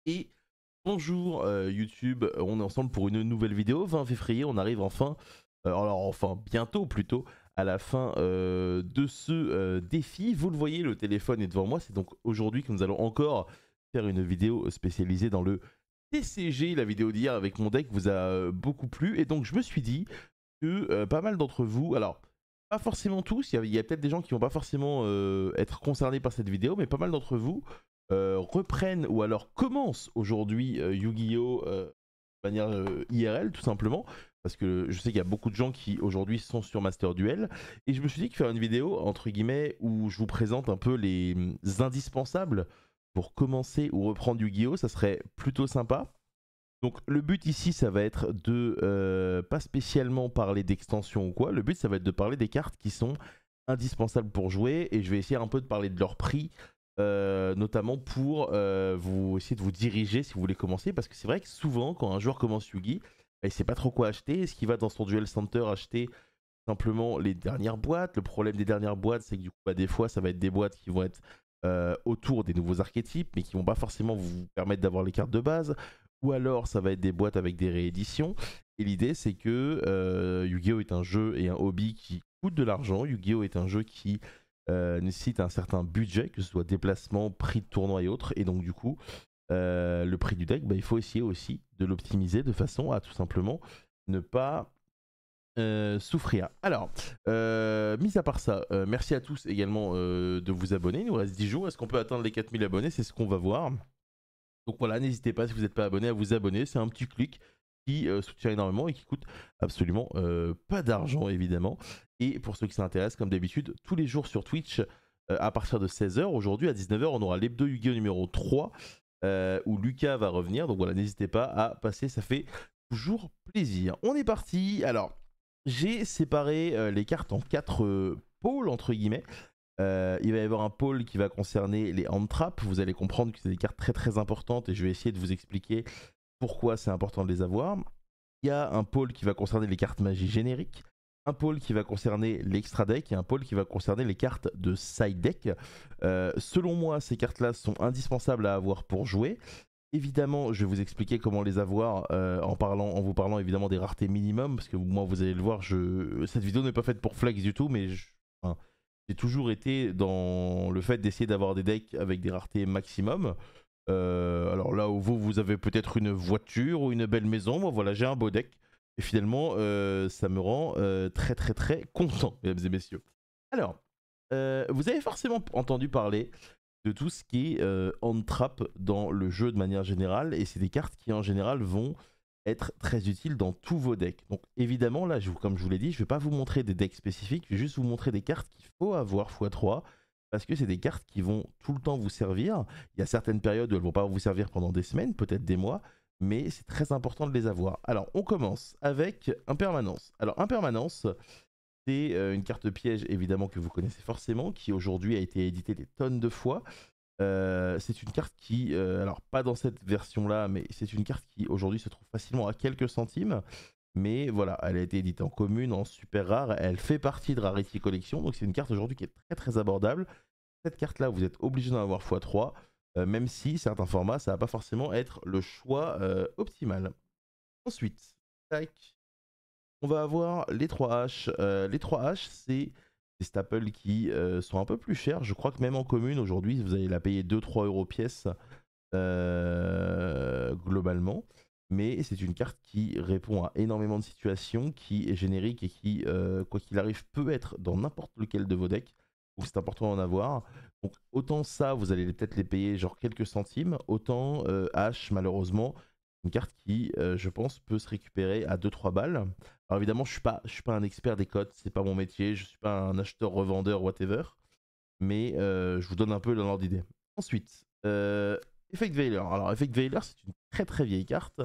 Et bonjour YouTube, on est ensemble pour une nouvelle vidéo. 20 février, on arrive enfin, alors enfin bientôt plutôt, à la fin de ce défi. Vous le voyez, le téléphone est devant moi. C'est donc aujourd'hui que nous allons encore faire une vidéo spécialisée dans le TCG. La vidéo d'hier avec mon deck vous a beaucoup plu. Et donc je me suis dit que pas mal d'entre vous, alors pas forcément tous, il y a peut-être des gens qui vont pas forcément être concernés par cette vidéo, mais pas mal d'entre vous reprennent ou alors commencent aujourd'hui Yu-Gi-Oh! De manière IRL tout simplement, parce que je sais qu'il y a beaucoup de gens qui aujourd'hui sont sur Master Duel, et je me suis dit que faire une vidéo entre guillemets où je vous présente un peu les indispensables pour commencer ou reprendre Yu-Gi-Oh! Ça serait plutôt sympa. Donc le but ici ça va être de pas spécialement parler d'extension ou quoi, le but ça va être de parler des cartes qui sont indispensables pour jouer, et je vais essayer un peu de parler de leur prix, notamment pour vous essayer de vous diriger si vous voulez commencer, parce que c'est vrai que souvent quand un joueur commence Yugi, bah, il sait pas trop quoi acheter. Est-ce qu'il va dans son Duel Center acheter simplement les dernières boîtes? Le problème des dernières boîtes, c'est que du coup bah, des fois ça va être des boîtes qui vont être autour des nouveaux archétypes, mais qui vont pas forcément vous permettre d'avoir les cartes de base, ou alors ça va être des boîtes avec des rééditions. Et l'idée c'est que Yu-Gi-Oh! Est un jeu et un hobby qui coûte de l'argent. Yu-Gi-Oh! Est un jeu qui nécessite un certain budget, que ce soit déplacement, prix de tournoi et autres. Et donc du coup, le prix du deck, bah, il faut essayer aussi de l'optimiser de façon à tout simplement ne pas souffrir. Alors, mis à part ça, merci à tous également de vous abonner. Il nous reste 10 jours. Est-ce qu'on peut atteindre les 4000 abonnés? C'est ce qu'on va voir. Donc voilà, n'hésitez pas si vous n'êtes pas abonné à vous abonner. C'est un petit clic qui soutient énormément et qui coûte absolument pas d'argent évidemment. Et pour ceux qui s'intéressent, comme d'habitude, tous les jours sur Twitch à partir de 16 h. Aujourd'hui à 19 h, on aura l'hebdo Yu-Gi-Oh! Numéro 3 où Lucas va revenir. Donc voilà, n'hésitez pas à passer, ça fait toujours plaisir. On est parti. Alors, j'ai séparé les cartes en 4 pôles entre guillemets. Il va y avoir un pôle qui va concerner les hand traps. Vous allez comprendre que c'est des cartes très très importantes et je vais essayer de vous expliquer pourquoi c'est important de les avoir. Il y a un pôle qui va concerner les cartes magie génériques, un pôle qui va concerner l'extra deck et un pôle qui va concerner les cartes de side deck. Selon moi, ces cartes-là sont indispensables à avoir pour jouer. Évidemment, je vais vous expliquer comment les avoir en vous parlant évidemment des raretés minimum, parce que moi vous allez le voir, cette vidéo n'est pas faite pour flex du tout, mais enfin, j'ai toujours été dans le fait d'essayer d'avoir des decks avec des raretés maximum. Alors là où vous avez peut-être une voiture ou une belle maison, moi voilà, j'ai un beau deck. Et finalement, ça me rend très très très content, mesdames et messieurs. Alors, vous avez forcément entendu parler de tout ce qui est hand trap dans le jeu de manière générale, et c'est des cartes qui en général vont être très utiles dans tous vos decks. Donc évidemment là, comme je vous l'ai dit, je ne vais pas vous montrer des decks spécifiques, je vais juste vous montrer des cartes qu'il faut avoir x3, parce que c'est des cartes qui vont tout le temps vous servir. Il y a certaines périodes où elles ne vont pas vous servir pendant des semaines, peut-être des mois, mais c'est très important de les avoir. Alors on commence avec Impermanence. Alors Impermanence, c'est une carte piège évidemment que vous connaissez forcément, qui aujourd'hui a été éditée des tonnes de fois. C'est une carte qui, alors pas dans cette version là, mais c'est une carte qui aujourd'hui se trouve facilement à quelques centimes. Mais voilà, elle a été éditée en commune, en super rare, elle fait partie de Rarity Collection, donc c'est une carte aujourd'hui qui est très très abordable. Cette carte là, vous êtes obligé d'en avoir x3, même si certains formats, ça va pas forcément être le choix optimal. Ensuite, tac, on va avoir les 3H. Les 3H, c'est des staples qui sont un peu plus chers. Je crois que même en commune, aujourd'hui, vous allez la payer 2-3 euros pièce globalement. Mais c'est une carte qui répond à énormément de situations, qui est générique et qui, quoi qu'il arrive, peut être dans n'importe lequel de vos decks. Donc c'est important d'en avoir. Donc autant ça, vous allez peut-être les payer genre quelques centimes. Autant H, malheureusement, une carte qui, je pense, peut se récupérer à 2-3 balles. Alors évidemment, je suis pas un expert des codes, c'est pas mon métier, je suis pas un acheteur, revendeur, whatever. Mais je vous donne un peu l'ordre d'idée. Ensuite, Effect Veiler. Alors Effect Veiler, c'est une très très vieille carte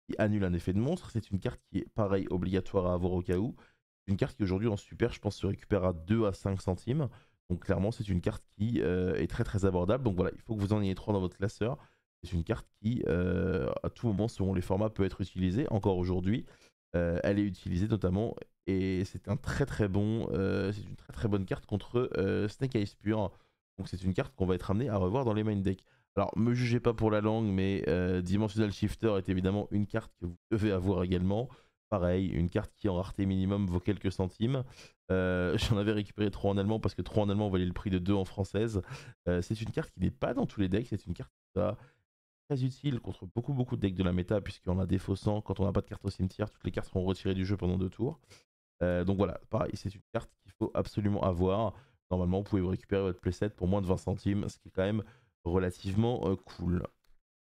qui annule un effet de monstre. C'est une carte qui est pareil, obligatoire à avoir au cas où. C'est une carte qui aujourd'hui en super, je pense, se récupère à 2 à 5 centimes. Donc clairement, c'est une carte qui est très très abordable. Donc voilà, il faut que vous en ayez 3 dans votre classeur. C'est une carte qui, à tout moment, selon les formats, peut être utilisée. Encore aujourd'hui, elle est utilisée notamment, et c'est un très très bon, c'est une très très bonne carte contre Snake Eyes Pure. Donc c'est une carte qu'on va être amené à revoir dans les main decks. Alors, me jugez pas pour la langue, mais Dimensional Shifter est évidemment une carte que vous devez avoir également. Pareil, une carte qui en rareté minimum vaut quelques centimes. J'en avais récupéré 3 en allemand parce que 3 en allemand valait le prix de 2 en française. C'est une carte qui n'est pas dans tous les decks, c'est une carte qui va très utile contre beaucoup de decks de la méta, puisqu'on a défaussant, quand on n'a pas de carte au cimetière, toutes les cartes seront retirées du jeu pendant 2 tours. Donc voilà, pareil, c'est une carte qu'il faut absolument avoir. Normalement, vous pouvez vous récupérer votre playset pour moins de 20 centimes, ce qui est quand même relativement cool.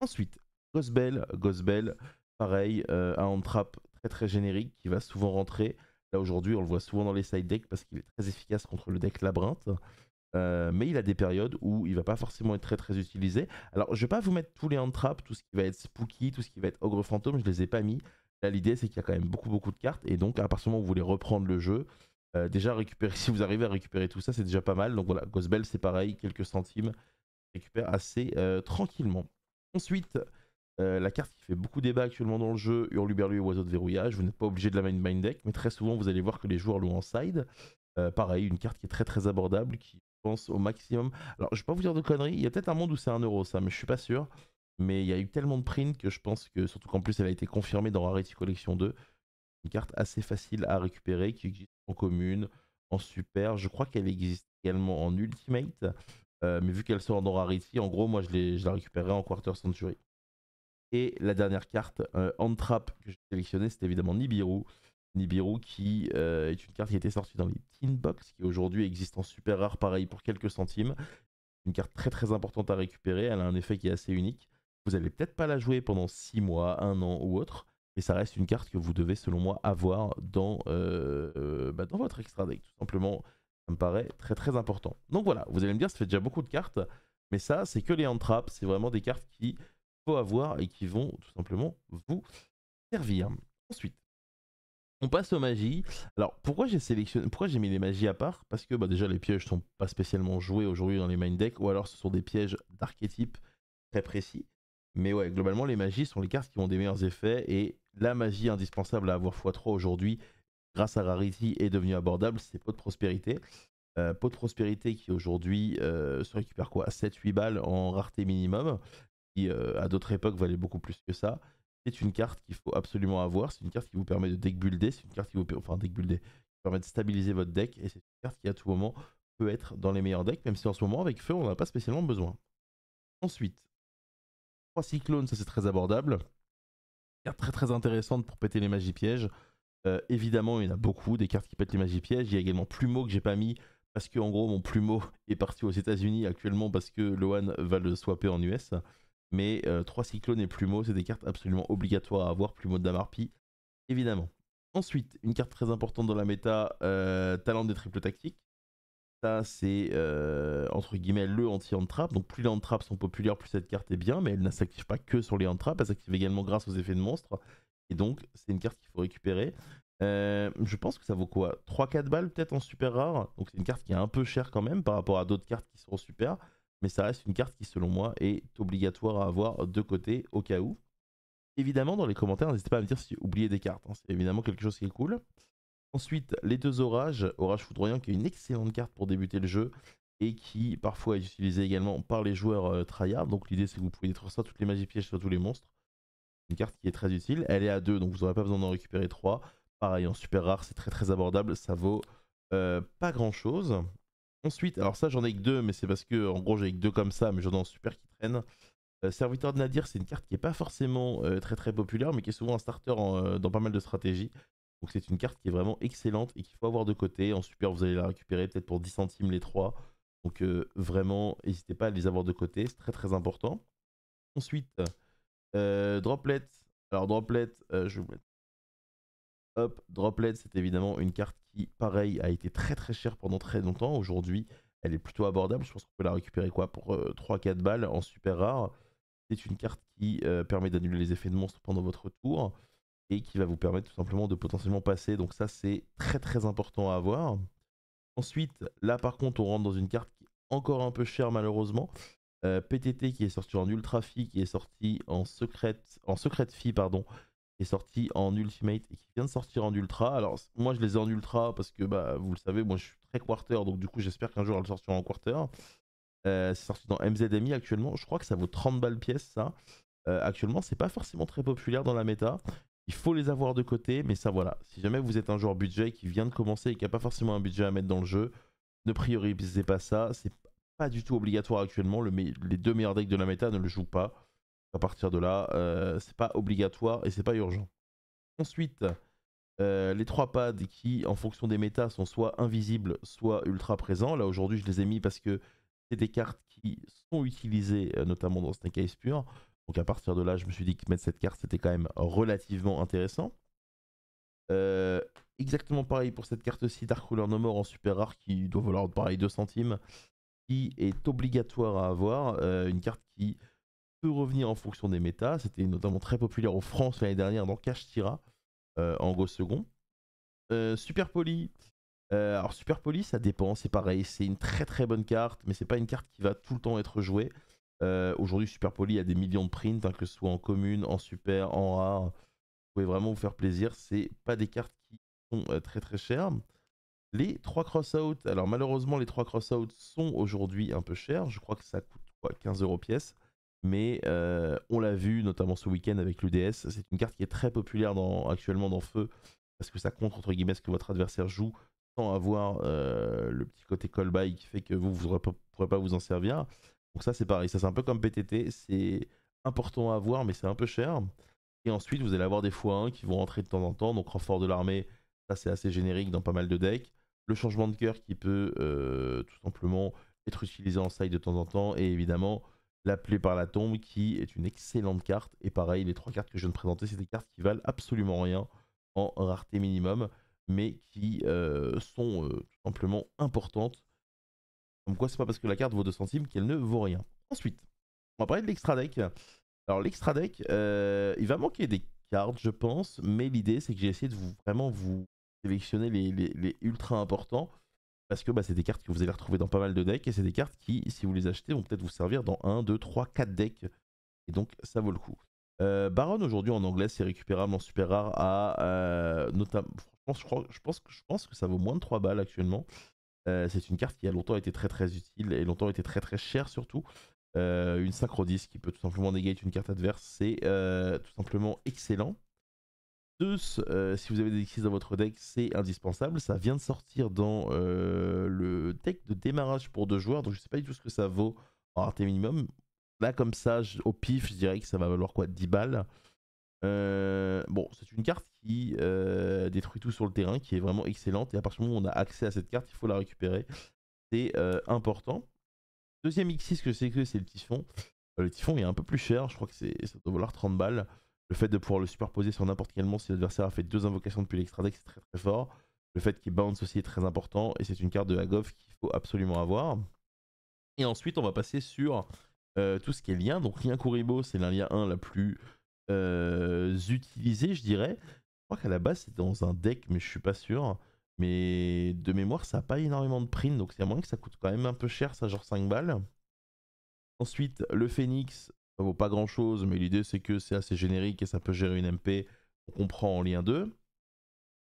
Ensuite, Ghostbell, pareil, un hand trap très générique qui va souvent rentrer. Là aujourd'hui, on le voit souvent dans les side decks parce qu'il est très efficace contre le deck labyrinthe. Mais il a des périodes où il va pas forcément être très utilisé. Alors je vais pas vous mettre tous les hand traps, tout ce qui va être spooky, tout ce qui va être ogre fantôme, je les ai pas mis. Là l'idée c'est qu'il y a quand même beaucoup de cartes et donc à partir du moment où vous voulez reprendre le jeu, déjà récupérer, si vous arrivez à récupérer tout ça c'est déjà pas mal. Donc voilà, Ghostbell c'est pareil, quelques centimes, récupère assez tranquillement. Ensuite, la carte qui fait beaucoup débat actuellement dans le jeu, Hurluberlu et Oiseau de verrouillage, vous n'êtes pas obligé de la main deck, mais très souvent vous allez voir que les joueurs l'ont en side. Pareil, une carte qui est très abordable, qui pense au maximum. Alors, je vais pas vous dire de conneries, il y a peut-être un monde où c'est 1 € ça, mais je suis pas sûr. Mais il y a eu tellement de prints que je pense que, surtout qu'en plus elle a été confirmée dans Rarity Collection 2, une carte assez facile à récupérer, qui existe en commune, en super. Je crois qu'elle existe également en ultimate, mais vu qu'elle sort dans Rarity, en gros, moi je la récupérerai en Quarter Century. Et la dernière carte, Hand Trap, que j'ai sélectionnée, c'est évidemment Nibiru. Nibiru qui est une carte qui était sortie dans les Teen Box, qui aujourd'hui existe en super rare, pareil pour quelques centimes. Une carte très importante à récupérer, elle a un effet qui est assez unique. Vous allez peut-être pas la jouer pendant 6 mois, 1 an ou autre, mais ça reste une carte que vous devez selon moi avoir dans votre extra deck. Tout simplement, ça me paraît très important. Donc voilà, vous allez me dire, ça fait déjà beaucoup de cartes, mais ça c'est que les hand traps, c'est vraiment des cartes qu'il faut avoir et qui vont tout simplement vous servir. Ensuite, on passe aux magies. Alors pourquoi j'ai mis les magies à part? Parce que déjà les pièges sont pas spécialement joués aujourd'hui dans les main decks, ou alors ce sont des pièges d'archétype très précis. Mais ouais, globalement les magies sont les cartes qui ont des meilleurs effets, et la magie indispensable à avoir x3 aujourd'hui, grâce à Rarity, est devenue abordable, c'est Pot de Prospérité. Pot de Prospérité qui aujourd'hui se récupère quoi, 7-8 balles en rareté minimum, qui à d'autres époques valait beaucoup plus que ça. C'est une carte qu'il faut absolument avoir, c'est une carte qui vous permet de deck builder, c'est une carte qui vous permet de stabiliser votre deck, et c'est une carte qui à tout moment peut être dans les meilleurs decks, même si en ce moment avec feu on n'en a pas spécialement besoin. Ensuite, 3 cyclones, ça c'est très abordable. Carte très intéressante pour péter les magies pièges. Évidemment, il y en a beaucoup, des cartes qui pètent les magies pièges. Il y a également Plumeau que j'ai pas mis, parce que en gros mon Plumeau est parti aux États-Unis actuellement parce que Loan va le swapper en US. Mais 3 cyclones et Plumeau, c'est des cartes absolument obligatoires à avoir. Plumeau de Damarpi, évidemment. Ensuite, une carte très importante dans la méta, Talent des triples tactiques. Ça, c'est entre guillemets le anti-hand trap. Donc, plus les hand traps sont populaires, plus cette carte est bien. Mais elle ne s'active pas que sur les hand traps, elle s'active également grâce aux effets de monstres. Et donc, c'est une carte qu'il faut récupérer. Je pense que ça vaut quoi, 3-4 balles peut-être en super rare. Donc, c'est une carte qui est un peu chère quand même par rapport à d'autres cartes qui seront super. Mais ça reste une carte qui, selon moi, est obligatoire à avoir de côté au cas où. Évidemment, dans les commentaires, n'hésitez pas à me dire si vous oubliez des cartes, hein. C'est évidemment quelque chose qui est cool. Ensuite, les 2 orages. Orage foudroyant qui est une excellente carte pour débuter le jeu et qui parfois est utilisée également par les joueurs tryhard. Donc l'idée c'est que vous pouvez détruire ça, toutes les magies pièges sur tous les monstres. Une carte qui est très utile. Elle est à 2, donc vous n'aurez pas besoin d'en récupérer 3. Pareil, en super rare, c'est très abordable. Ça vaut pas grand chose. Ensuite, alors ça j'en ai que 2, mais c'est parce que en gros j'ai que 2 comme ça, mais j'en ai en super qui traînent. Serviteur de Nadir, c'est une carte qui n'est pas forcément très populaire, mais qui est souvent un starter dans pas mal de stratégies. Donc c'est une carte qui est vraiment excellente et qu'il faut avoir de côté. En super, vous allez la récupérer peut-être pour 10 centimes les 3. Donc vraiment, n'hésitez pas à les avoir de côté, c'est très important. Ensuite, Droplet. Alors Droplet, je vais vous mettre. Hop, Droplet, c'est évidemment une carte qui, pareil, a été très chère pendant très longtemps. Aujourd'hui, elle est plutôt abordable. Je pense qu'on peut la récupérer quoi pour 3-4 balles en super rare. C'est une carte qui permet d'annuler les effets de monstres pendant votre tour et qui va vous permettre tout simplement de potentiellement passer. Donc ça, c'est très important à avoir. Ensuite, là par contre, on rentre dans une carte qui est encore un peu chère malheureusement. PTT qui est sorti en Ultra Fee, qui est sorti en Secret Fee, pardon, qui est sorti en Ultimate et qui vient de sortir en Ultra. Alors moi je les ai en Ultra parce que vous le savez, moi je suis très quarter, donc du coup j'espère qu'un jour elle sortira en quarter. C'est sorti dans MZMI actuellement. Je crois que ça vaut 30 balles pièce, ça. Actuellement, c'est pas forcément très populaire dans la méta. Il faut les avoir de côté, mais ça voilà. Si jamais vous êtes un joueur budget qui vient de commencer et qui n'a pas forcément un budget à mettre dans le jeu, ne priorisez pas ça. C'est pas du tout obligatoire actuellement. Les deux meilleurs decks de la méta ne le jouent pas. À partir de là, c'est pas obligatoire et c'est pas urgent. Ensuite, les 3 pads qui, en fonction des métas, sont soit invisibles, soit ultra présents. Là aujourd'hui, je les ai mis parce que c'est des cartes qui sont utilisées, notamment dans Snake Eyes Pure. Donc à partir de là, je me suis dit que mettre cette carte, c'était quand même relativement intéressant. Exactement pareil pour cette carte-ci, Dark Ruler No More en super rare, qui doit valoir pareil 2 centimes, qui est obligatoire à avoir. Une carte qui peut revenir en fonction des métas. C'était notamment très populaire en France l'année dernière dans Cash Tira, en Go second. Super Poli. Alors Super Poli, ça dépend, c'est pareil, c'est une très très bonne carte, mais c'est pas une carte qui va tout le temps être jouée. Aujourd'hui, Super Poli a des millions de prints, hein, que ce soit en commune, en super, en rare. Vous pouvez vraiment vous faire plaisir. C'est pas des cartes qui sont très très chères. Les 3 cross-out, alors malheureusement, les 3 cross-out sont aujourd'hui un peu chers. Je crois que ça coûte quoi, 15 € pièce. Mais on l'a vu, notamment ce week-end avec l'UDS. C'est une carte qui est très populaire actuellement dans Feu, parce que ça compte entre guillemets ce que votre adversaire joue, sans avoir le petit côté call-by qui fait que vous ne pourrez pas vous en servir. Donc ça c'est pareil, ça c'est un peu comme PTT, c'est important à avoir mais c'est un peu cher. Et ensuite vous allez avoir des x1 qui vont rentrer de temps en temps, donc renfort de l'armée, ça c'est assez générique dans pas mal de decks. Le changement de cœur qui peut tout simplement être utilisé en side de temps en temps, et évidemment l'appelé par la tombe qui est une excellente carte. Et pareil, les 3 cartes que je viens de présenter, c'est des cartes qui valent absolument rien en rareté minimum, mais qui sont tout simplement importantes. Comme quoi, c'est pas parce que la carte vaut 2 centimes qu'elle ne vaut rien. Ensuite, on va parler de l'extra deck. Alors, l'extra deck, il va manquer des cartes, je pense, mais l'idée, c'est que j'ai essayé de vraiment vous sélectionner les ultra importants. Parce que bah, c'est des cartes que vous allez retrouver dans pas mal de decks. Et c'est des cartes qui, si vous les achetez, vont peut-être vous servir dans 1, 2, 3, 4 decks. Et donc, ça vaut le coup. Baron, aujourd'hui, en anglais, c'est récupérable en super rare à notamment. Franchement, je pense que ça vaut moins de 3 balles actuellement. C'est une carte qui a longtemps été très très utile et longtemps été très très chère surtout. Une synchrodis qui peut tout simplement negate une carte adverse, c'est tout simplement excellent. Zeus, si vous avez des Xyz dans votre deck, c'est indispensable. Ça vient de sortir dans le deck de démarrage pour 2 joueurs, donc je sais pas du tout ce que ça vaut en rareté minimum. Là, comme ça, au pif, je dirais que ça va valoir quoi, 10 balles. Bon, c'est une carte qui détruit tout sur le terrain, qui est vraiment excellente. Et à partir du moment où on a accès à cette carte, il faut la récupérer. C'est important. Deuxième X6 que c'est le Typhon. Le Typhon est un peu plus cher, je crois que ça doit valoir 30 balles. Le fait de pouvoir le superposer sur n'importe quel monstre si l'adversaire a fait 2 invocations depuis l'extra deck, c'est très très fort. Le fait qu'il bounce aussi est très important. Et c'est une carte de Hagov qu'il faut absolument avoir. Et ensuite, on va passer sur tout ce qui est lien. Donc, lien Kuribo, c'est la lien 1 la plus utilisée, je dirais. Je crois qu'à la base, c'est dans un deck, mais je suis pas sûr. Mais de mémoire, ça n'a pas énormément de print, donc c'est à moins que ça coûte quand même un peu cher, ça, genre 5 balles. Ensuite, le Phoenix, ça vaut pas grand chose, mais l'idée c'est que c'est assez générique et ça peut gérer une MP, donc on prend en lien 2.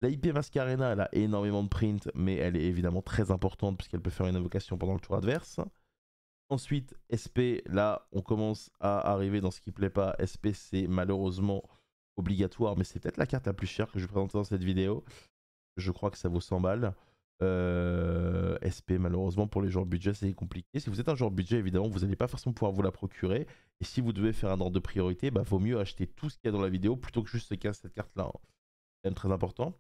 La IP Mascarena, elle a énormément de print, mais elle est évidemment très importante puisqu'elle peut faire une invocation pendant le tour adverse. Ensuite, SP, là, on commence à arriver dans ce qui plaît pas. SP, c'est malheureusement obligatoire, mais c'est peut-être la carte la plus chère que je vais présenter dans cette vidéo. Je crois que ça vaut 100 balles. SP, malheureusement, pour les joueurs budget, c'est compliqué. Si vous êtes un joueur budget, évidemment, vous n'allez pas forcément pouvoir vous la procurer. Et si vous devez faire un ordre de priorité, bah, vaut mieux acheter tout ce qu'il y a dans la vidéo plutôt que juste cette carte-là. Hein. C'est quand même très important.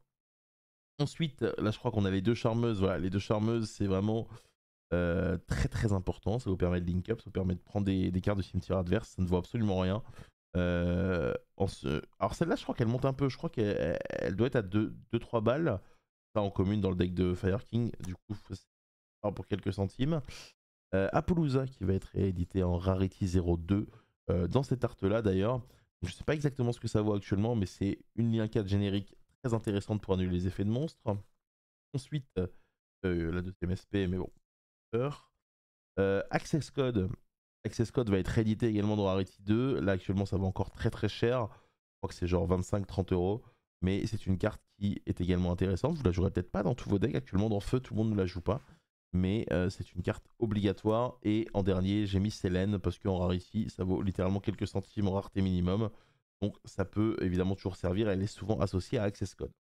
Ensuite, là, je crois qu'on a les 2 charmeuses. Voilà, les 2 charmeuses, c'est vraiment très très important. Ça vous permet de link up, ça vous permet de prendre des cartes de cimetière adverse. Ça ne vaut absolument rien. Alors celle-là, je crois qu'elle monte un peu. Je crois qu'elle doit être à 2-3 balles. Ça en commune dans le deck de Fire King. Du coup, c'est pour quelques centimes. Appaloosa qui va être réédité en Rarity 02 dans cette art-là d'ailleurs. Je ne sais pas exactement ce que ça vaut actuellement, mais c'est une lien 4 générique très intéressante pour annuler les effets de monstres. Ensuite, la deuxième SP, mais bon. Access Code. Access Code va être réédité également dans Rarity 2. Là actuellement ça va encore très très cher. Je crois que c'est genre 25-30 €. Mais c'est une carte qui est également intéressante. Vous la jouerez peut-être pas dans tous vos decks. Actuellement dans Feu, tout le monde ne la joue pas. mais c'est une carte obligatoire. Et en dernier, j'ai mis Selene parce qu'en Rarity, ça vaut littéralement quelques centimes en rareté minimum. Donc ça peut évidemment toujours servir, elle est souvent associée à Access Code.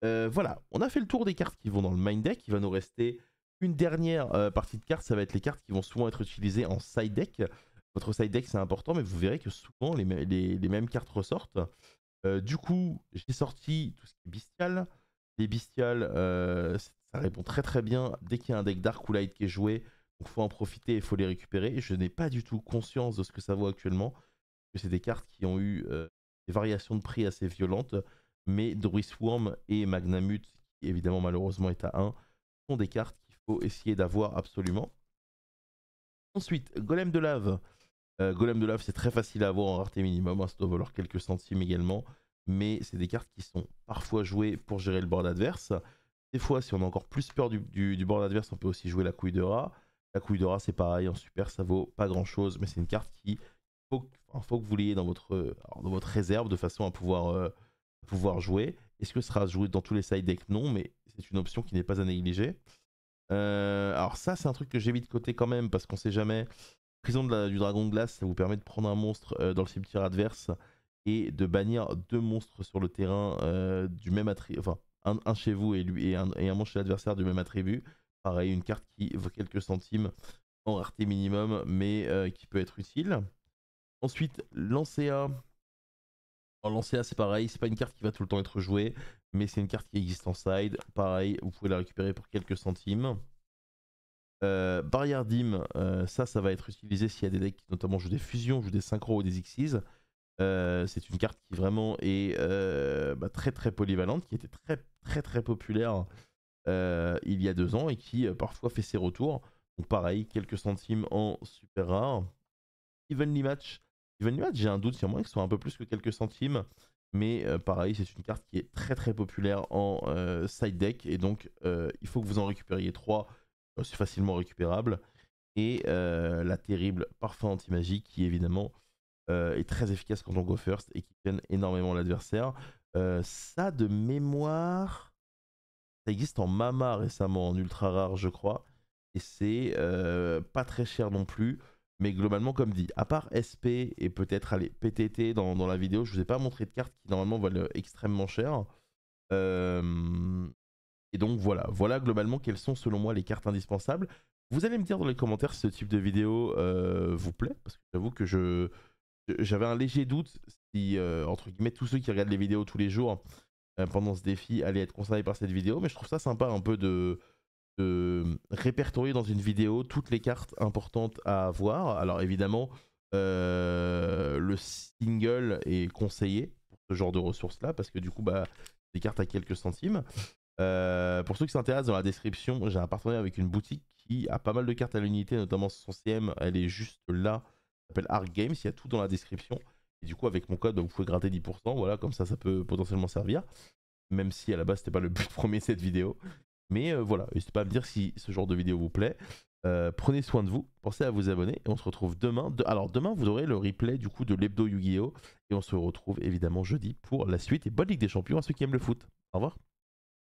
Voilà, on a fait le tour des cartes qui vont dans le main deck. Il va nous rester une dernière partie de cartes, ça va être les cartes qui vont souvent être utilisées en side deck. Votre side deck c'est important, mais vous verrez que souvent les mêmes cartes ressortent. Du coup, j'ai sorti tout ce qui est bestial. Les bestiales, ça répond très très bien dès qu'il y a un deck Dark ou Light qui est joué. Donc il faut en profiter et il faut les récupérer. Je n'ai pas du tout conscience de ce que ça vaut actuellement. Que c'est des cartes qui ont eu des variations de prix assez violentes. Mais Druisworm et Magnamut, qui évidemment malheureusement est à 1, sont des cartes qu'il faut essayer d'avoir absolument. Ensuite, Golem de Lave. Golem de Lave, c'est très facile à avoir en rareté minimum, hein, ça doit valoir quelques centimes également. Mais c'est des cartes qui sont parfois jouées pour gérer le board adverse. Des fois, si on a encore plus peur du board adverse, on peut aussi jouer la couille de rat. La couille de rat, c'est pareil, en super, ça vaut pas grand chose, mais c'est une carte qui faut que vous l'ayez dans votre réserve de façon à pouvoir jouer. Est-ce que ce sera joué dans tous les side decks? Non, mais c'est une option qui n'est pas à négliger. Alors ça, c'est un truc que j'ai mis de côté quand même, parce qu'on sait jamais. Prison du dragon de glace, ça vous permet de prendre un monstre dans le cimetière adverse et de bannir 2 monstres sur le terrain du même attribut, enfin un chez vous et un monstre chez l'adversaire du même attribut. Pareil, une carte qui vaut quelques centimes en rareté minimum, mais qui peut être utile. Ensuite, Lancea. Lancea, c'est pareil, c'est pas une carte qui va tout le temps être jouée, mais c'est une carte qui existe en side. Pareil, vous pouvez la récupérer pour quelques centimes. Barrière Dim, ça va être utilisé s'il y a des decks qui notamment jouent des fusions, jouent des synchros ou des Xyz. C'est une carte qui vraiment est très très polyvalente, qui était très populaire il y a 2 ans et qui parfois fait ses retours. Donc pareil, quelques centimes en super rare. Evenly Match, j'ai un doute sur moi que ce soit un peu plus que quelques centimes. Mais pareil, c'est une carte qui est très populaire en side deck. Et donc il faut que vous en récupériez 3. C'est facilement récupérable. Et la terrible Parfum Anti-Magie qui évidemment est très efficace quand on go first et qui gêne énormément l'adversaire. Ça de mémoire, ça existe en Mama récemment, en ultra rare je crois. Et c'est pas très cher non plus. Mais globalement, comme dit, à part SP et peut-être aller PTT dans la vidéo, je vous ai pas montré de cartes qui normalement valent extrêmement cher. Et donc voilà globalement quelles sont selon moi les cartes indispensables. Vous allez me dire dans les commentaires si ce type de vidéo vous plaît, parce que j'avoue que j'avais un léger doute si, entre guillemets, tous ceux qui regardent les vidéos tous les jours pendant ce défi allaient être concernés par cette vidéo, mais je trouve ça sympa un peu de répertorier dans une vidéo toutes les cartes importantes à avoir. Alors évidemment, le single est conseillé pour ce genre de ressources là, parce que du coup, des cartes à quelques centimes. Pour ceux qui s'intéressent, dans la description, j'ai un partenariat avec une boutique qui a pas mal de cartes à l'unité, notamment son CM, elle est juste là, ça s'appelle Arc Games, il y a tout dans la description. Et du coup, avec mon code, vous pouvez gratter 10%, voilà, comme ça peut potentiellement servir. Même si à la base, c'était pas le but premier de cette vidéo. Mais voilà, n'hésitez pas à me dire si ce genre de vidéo vous plaît. Prenez soin de vous, pensez à vous abonner et on se retrouve demain. Alors demain, vous aurez le replay du coup de l'hebdo Yu-Gi-Oh! Et on se retrouve évidemment jeudi pour la suite et bonne Ligue des Champions à ceux qui aiment le foot. Au revoir.